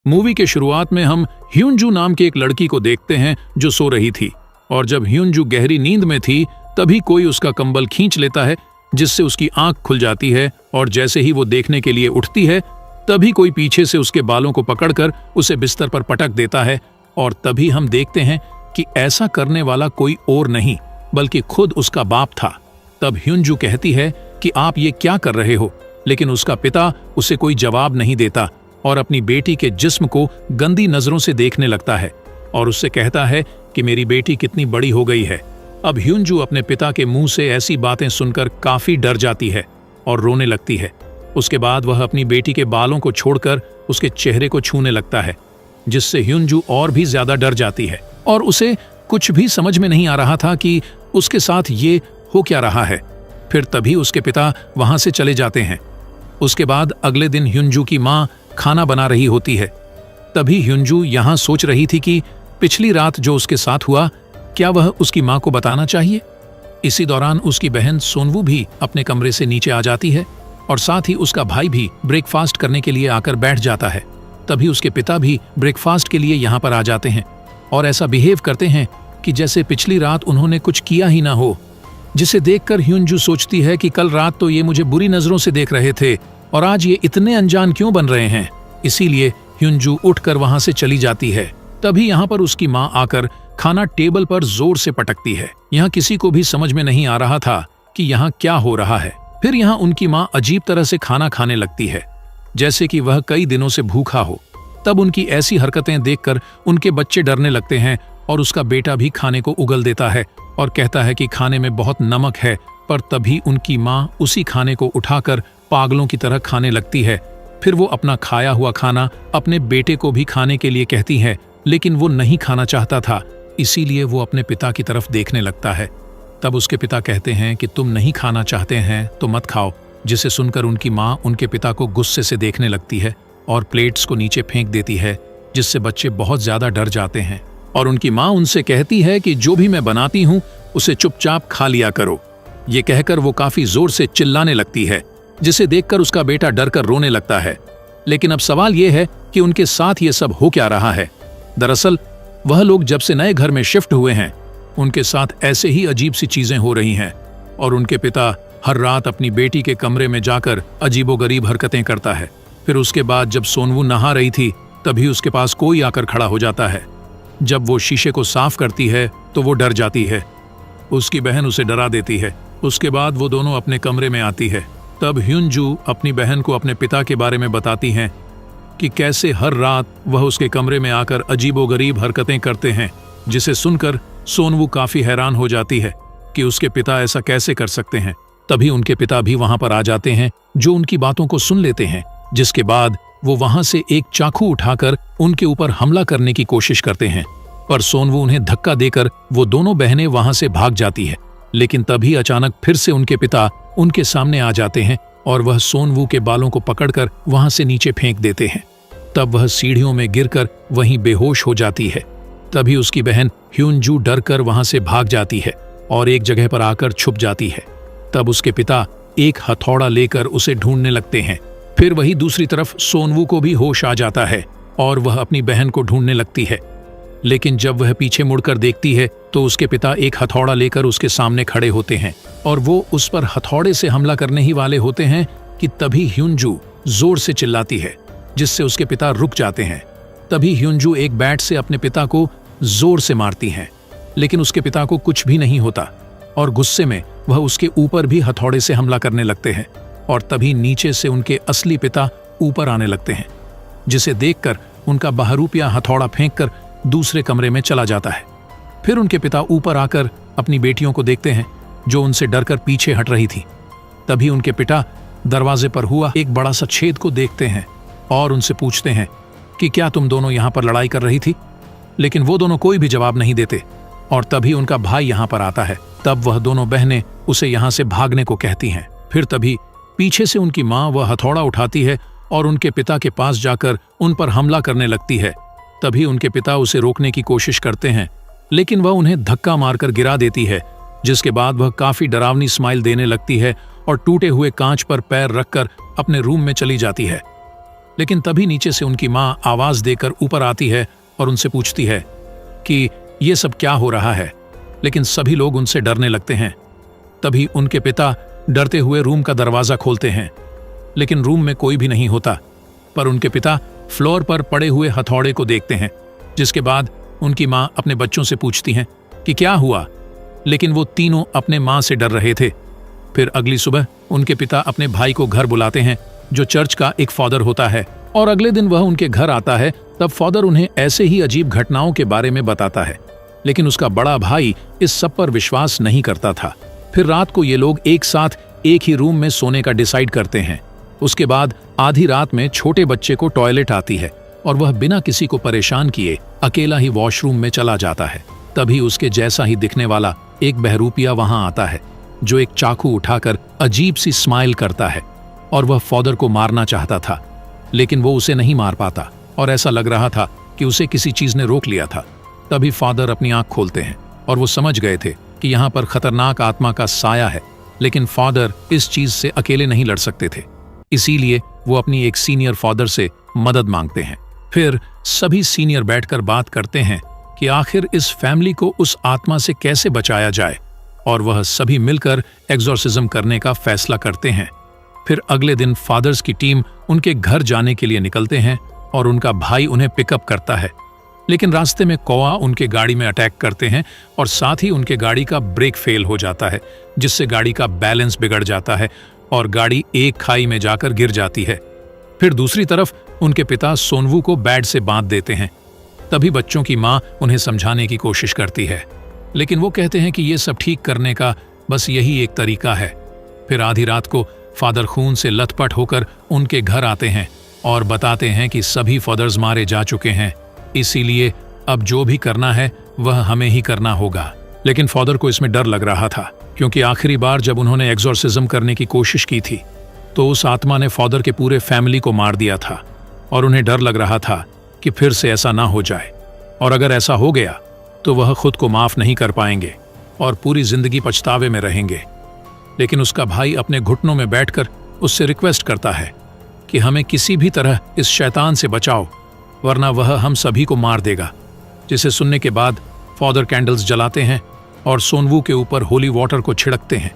Movie के शुरुआत में हम ह्यूनजू नाम की एक लड़की को देखते हैं जो सो रही थी, और जब ह्यूनजू गहरी नींद में थी तभी कोई उसका कंबल खींच लेता है, जिससे उसकी आंख खुल जाती है, और जैसे ही वो देखने के लिए उठती है तभी कोई पीछे से उसके बालों को पकड़कर उसे बिस्तर पर पटक देता है। और तभी हम देखते हैं कि ऐसा करने वाला कोई और नहीं बल्कि खुद उसका बाप था। तब ह्यूनजू कहती है कि आप ये क्या कर रहे हो, लेकिन उसका पिता उसे कोई जवाब नहीं देता और अपनी बेटी के जिस्म को गंदी नजरों से देखने लगता है और उससे कहता है कि मेरी बेटी कितनी बड़ी हो गई है। अब ह्यूनजू अपने पिता के मुंह से ऐसी बातें सुनकर काफी डर जाती है और रोने लगती है। उसके बाद वह अपनी बेटी के बालों को छोड़कर उसके चेहरे को छूने लगता है, जिससे ह्यूनजू और भी ज्यादा डर जाती है और उसे कुछ भी समझ में नहीं आ रहा था कि उसके साथ ये हो क्या रहा है। फिर तभी उसके पिता वहां से चले जाते हैं। उसके बाद अगले दिन ह्यूनजू की माँ खाना बना रही होती है। तभी ह्यूनजू यहाँ सोच रही थी कि पिछली रात जो उसके साथ हुआ क्या वह उसकी माँ को बताना चाहिए। इसी दौरान उसकी बहन सोनवू भी अपने कमरे से नीचे आ जाती है और साथ ही उसका भाई भी ब्रेकफास्ट करने के लिए आकर बैठ जाता है। तभी उसके पिता भी ब्रेकफास्ट के लिए यहाँ पर आ जाते हैं और ऐसा बिहेव करते हैं कि जैसे पिछली रात उन्होंने कुछ किया ही ना हो, जिसे देखकर ह्यूनजू सोचती है कि कल रात तो ये मुझे बुरी नजरों से देख रहे थे और आज ये इतने अनजान क्यों बन रहे हैं। इसीलिए ह्यूनजू उठकर वहां से चली जाती है। तभी यहाँ पर उसकी माँ आकर खाना टेबल पर जोर से पटकती है। यहाँ किसी को भी समझ में नहीं आ रहा था कि यहाँ क्या हो रहा है। फिर यहाँ उनकी माँ अजीब तरह से खाना खाने लगती है, जैसे कि वह कई दिनों से भूखा हो। तब उनकी ऐसी हरकतें देखकर उनके बच्चे डरने लगते हैं और उसका बेटा भी खाने को उगल देता है और कहता है कि खाने में बहुत नमक है। पर तभी उनकी माँ उसी खाने को उठाकर पागलों की तरह खाने लगती है। फिर वो अपना खाया हुआ खाना अपने बेटे को भी खाने के लिए कहती है, लेकिन वो नहीं खाना चाहता था, इसीलिए वो अपने पिता की तरफ देखने लगता है। तब उसके पिता कहते हैं कि तुम नहीं खाना चाहते हैं तो मत खाओ, जिसे सुनकर उनकी माँ उनके पिता को गुस्से से देखने लगती है और प्लेट्स को नीचे फेंक देती है, जिससे बच्चे बहुत ज्यादा डर जाते हैं। और उनकी माँ उनसे कहती है कि जो भी मैं बनाती हूँ उसे चुपचाप खा लिया करो। ये कहकर वो काफी जोर से चिल्लाने लगती है, जिसे देखकर उसका बेटा डरकर रोने लगता है। लेकिन अब सवाल ये है कि उनके साथ ये सब हो क्या रहा है। दरअसल वह लोग जब से नए घर में शिफ्ट हुए हैं उनके साथ ऐसे ही अजीब सी चीजें हो रही हैं और उनके पिता हर रात अपनी बेटी के कमरे में जाकर अजीबोगरीब हरकतें करता है। फिर उसके बाद जब सोनवू नहा रही थी तभी उसके पास कोई आकर खड़ा हो जाता है। जब वो शीशे को साफ करती है तो वो डर जाती है। उसकी बहन उसे डरा देती है। उसके बाद वो दोनों अपने कमरे में आती है। तब ह्यूनजू अपनी बहन को अपने पिता के बारे में बताती हैं कि कैसे हर रात वह उसके कमरे में आकर अजीबोगरीब हरकतें करते हैं, जिसे सुनकर सोनवू काफी हैरान हो जाती है कि उसके पिता ऐसा कैसे कर सकते हैं। तभी उनके पिता भी वहां पर आ जाते हैं, जो उनकी बातों को सुन लेते हैं, जिसके बाद वो वहां से एक चाकू उठाकर उनके ऊपर हमला करने की कोशिश करते हैं। पर सोनवू उन्हें धक्का देकर वो दोनों बहनें वहां से भाग जाती है। लेकिन तभी अचानक फिर से उनके पिता उनके सामने आ जाते हैं और वह सोनवू के बालों को पकड़कर वहां से नीचे फेंक देते हैं। तब वह सीढ़ियों में गिरकर वहीं बेहोश हो जाती है। तभी उसकी बहन ह्यूनजू डरकर वहां से भाग जाती है और एक जगह पर आकर छुप जाती है। तब उसके पिता एक हथौड़ा लेकर उसे ढूंढने लगते हैं। फिर वही दूसरी तरफ सोनवू को भी होश आ जाता है और वह अपनी बहन को ढूंढने लगती है। लेकिन जब वह पीछे मुड़कर देखती है तो उसके पिता एक हथौड़ा लेकर उसके सामने खड़े होते हैं और वो उस पर हथौड़े से हमला करने ही वाले होते हैं कि तभी ह्यूनजू जोर से चिल्लाती है, जिससे उसके पिता रुक जाते हैं। तभी ह्यूनजू एक बैट से अपने पिता को जोर से मारती हैं, लेकिन उसके पिता को कुछ भी नहीं होता और गुस्से में वह उसके ऊपर भी हथौड़े से हमला करने लगते हैं। और तभी नीचे से उनके असली पिता ऊपर आने लगते हैं, जिसे देखकर उनका बहरूपिया हथौड़ा फेंककर दूसरे कमरे में चला जाता है। फिर उनके पिता ऊपर आकर अपनी बेटियों को देखते हैं, जो उनसे डरकर पीछे हट रही थी। तभी उनके पिता दरवाजे पर हुआ एक बड़ा सा छेद को देखते हैं और उनसे पूछते हैं कि क्या तुम दोनों यहाँ पर लड़ाई कर रही थी। लेकिन वो दोनों कोई भी जवाब नहीं देते। और तभी उनका भाई यहाँ पर आता है। तब वह दोनों बहनें उसे यहाँ से भागने को कहती हैं। फिर तभी पीछे से उनकी माँ वह हथौड़ा उठाती है और उनके पिता के पास जाकर उन पर हमला करने लगती है। तभी उनके पिता उसे रोकने की कोशिश करते हैं, लेकिन वह उन्हें धक्का मारकर गिरा देती है, जिसके बाद वह काफी डरावनी स्माइल देने लगती है और टूटे हुए कांच पर पैर रखकर अपने रूम में चली जाती है। लेकिन तभी नीचे से उनकी माँ आवाज देकर ऊपर आती है और उनसे पूछती है कि ये सब क्या हो रहा है। लेकिन सभी लोग उनसे डरने लगते हैं। तभी उनके पिता डरते हुए रूम का दरवाजा खोलते हैं, लेकिन रूम में कोई भी नहीं होता। पर उनके पिता फ्लोर पर पड़े हुए हथौड़े को देखते हैं, जिसके बाद उनकी माँ अपने बच्चों से पूछती हैं कि क्या हुआ, लेकिन वो तीनों अपने माँ से डर रहे थे। फिर अगली सुबह उनके पिता अपने भाई को घर बुलाते हैं, जो चर्च का एक फादर होता है, और अगले दिन वह उनके घर आता है। तब फादर उन्हें ऐसे ही अजीब घटनाओं के बारे में बताता है, लेकिन उसका बड़ा भाई इस सब पर विश्वास नहीं करता था। फिर रात को ये लोग एक साथ एक ही रूम में सोने का डिसाइड करते हैं। उसके बाद आधी रात में छोटे बच्चे को टॉयलेट आती है और वह बिना किसी को परेशान किए अकेला ही वॉशरूम में चला जाता है। तभी उसके जैसा ही दिखने वाला एक बहरूपिया वहां आता है, जो एक चाकू उठाकर अजीब सी स्माइल करता है, और वह फादर को मारना चाहता था, लेकिन वो उसे नहीं मार पाता और ऐसा लग रहा था कि उसे किसी चीज ने रोक लिया था। तभी फादर अपनी आंख खोलते हैं और वो समझ गए थे कि यहाँ पर खतरनाक आत्मा का साया है, लेकिन फादर इस चीज से अकेले नहीं लड़ सकते थे, इसीलिए वो अपनी एक सीनियर फादर से मदद मांगते हैं। फिर सभी सीनियर बैठकर बात करते हैं कि आखिर इस फैमिली को उस आत्मा से कैसे बचाया जाए, और वह सभी मिलकर एग्जॉर्सिज्म करने का फैसला करते हैं। फिर अगले दिन फादर्स की टीम उनके घर जाने के लिए निकलते हैं और उनका भाई उन्हें पिकअप करता है, लेकिन रास्ते में कौआ उनके गाड़ी में अटैक करते हैं और साथ ही उनके गाड़ी का ब्रेक फेल हो जाता है, जिससे गाड़ी का बैलेंस बिगड़ जाता है और गाड़ी एक खाई में जाकर गिर जाती है। फिर दूसरी तरफ उनके पिता सोनवू को बेड से बांध देते हैं। तभी बच्चों की माँ उन्हें समझाने की कोशिश करती है, लेकिन वो कहते हैं कि ये सब ठीक करने का बस यही एक तरीका है। फिर आधी रात को फादर खून से लथपथ होकर उनके घर आते हैं और बताते हैं कि सभी फादर्स मारे जा चुके हैं, इसीलिए अब जो भी करना है वह हमें ही करना होगा। लेकिन फादर को इसमें डर लग रहा था, क्योंकि आखिरी बार जब उन्होंने एग्जॉर्सिज्म करने की कोशिश की थी तो उस आत्मा ने फादर के पूरे फैमिली को मार दिया था, और उन्हें डर लग रहा था कि फिर से ऐसा ना हो जाए, और अगर ऐसा हो गया तो वह खुद को माफ नहीं कर पाएंगे और पूरी जिंदगी पछतावे में रहेंगे। लेकिन उसका भाई अपने घुटनों में बैठकर उससे रिक्वेस्ट करता है कि हमें किसी भी तरह इस शैतान से बचाओ, वरना वह हम सभी को मार देगा। जिसे सुनने के बाद फादर कैंडल्स जलाते हैं और सोनवू के ऊपर होली वाटर को छिड़कते हैं।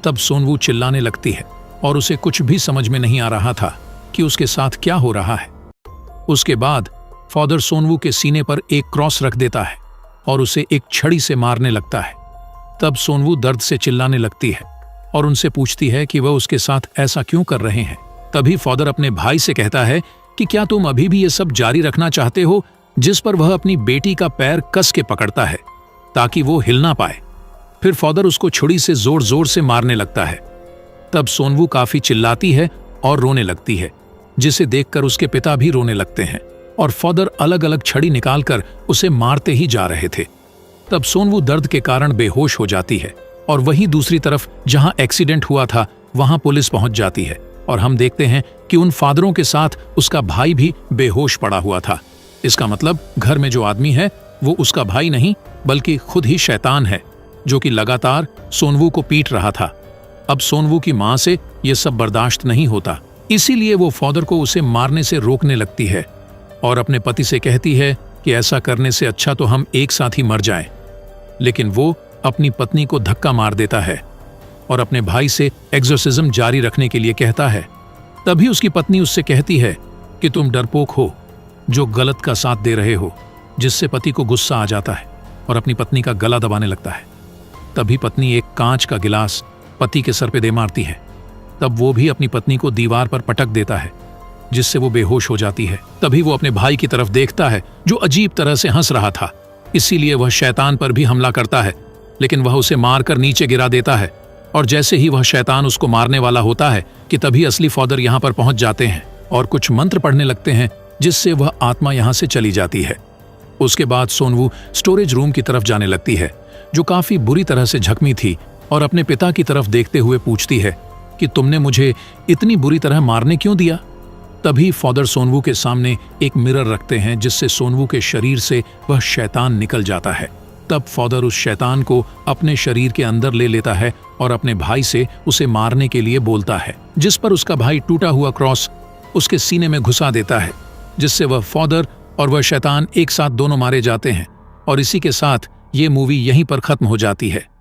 तब सोनवू चिल्लाने लगती है और उसे कुछ भी समझ में नहीं आ रहा था कि उसके साथ क्या हो रहा है। उसके बाद फादर सोनवू के सीने पर एक क्रॉस रख देता है और उसे एक छड़ी से मारने लगता है। तब सोनवू दर्द से चिल्लाने लगती है और उनसे पूछती है कि वह उसके साथ ऐसा क्यों कर रहे हैं। तभी फादर अपने भाई से कहता है कि क्या तुम अभी भी ये सब जारी रखना चाहते हो, जिस पर वह अपनी बेटी का पैर कस के पकड़ता है ताकि वो हिल ना पाए। फिर फादर उसको छुरी से जोर जोर से मारने लगता है। तब सोनवू काफी चिल्लाती है और रोने लगती है, जिसे देखकर उसके पिता भी रोने लगते हैं, और फादर अलग अलग छड़ी निकालकर उसे मारते ही जा रहे थे। तब सोनवू दर्द के कारण बेहोश हो जाती है, और वहीं दूसरी तरफ जहां एक्सीडेंट हुआ था वहां पुलिस पहुंच जाती है, और हम देखते हैं कि उन फादरों के साथ उसका भाई भी बेहोश पड़ा हुआ था। इसका मतलब घर में जो आदमी है वो उसका भाई नहीं बल्कि खुद ही शैतान है, जो कि लगातार सोनवू को पीट रहा था। अब सोनवू की मां से यह सब बर्दाश्त नहीं होता, इसीलिए वो फादर को उसे मारने से रोकने लगती है और अपने पति से कहती है कि ऐसा करने से अच्छा तो हम एक साथ ही मर जाएं। लेकिन वो अपनी पत्नी को धक्का मार देता है और अपने भाई से एक्सोर्सिज्म जारी रखने के लिए कहता है। तभी उसकी पत्नी उससे कहती है कि तुम डरपोक हो जो गलत का साथ दे रहे हो, जिससे पति को गुस्सा आ जाता है और अपनी पत्नी का गला दबाने लगता है। तभी पत्नी एक कांच का गिलास पति के सर पे दे मारती है। तब वो भी अपनी पत्नी को दीवार पर पटक देता है, जिससे वो बेहोश हो जाती है। तभी वो अपने भाई की तरफ देखता है जो अजीब तरह से हंस रहा था, इसीलिए वह शैतान पर भी हमला करता है, लेकिन वह उसे मारकर नीचे गिरा देता है। और जैसे ही वह शैतान उसको मारने वाला होता है कि तभी असली फादर यहाँ पर पहुंच जाते हैं और कुछ मंत्र पढ़ने लगते हैं, जिससे वह आत्मा यहाँ से चली जाती है। उसके बाद सोनवू स्टोरेज रूम की तरफ जाने लगती है, जो काफी बुरी तरह से जख्मी थी, और अपने पिता की तरफ देखते हुए पूछती है कि तुमने मुझे इतनी बुरी तरह मारने क्यों दिया। तभी फादर सोनवू के सामने एक मिरर रखते हैं, जिससे सोनवू के शरीर से वह शैतान निकल जाता है। तब फादर उस शैतान को अपने शरीर के अंदर ले लेता है और अपने भाई से उसे मारने के लिए बोलता है, जिस पर उसका भाई टूटा हुआ क्रॉस उसके सीने में घुसा देता है, जिससे वह फादर और वह शैतान एक साथ दोनों मारे जाते हैं। और इसी के साथ ये मूवी यहीं पर खत्म हो जाती है।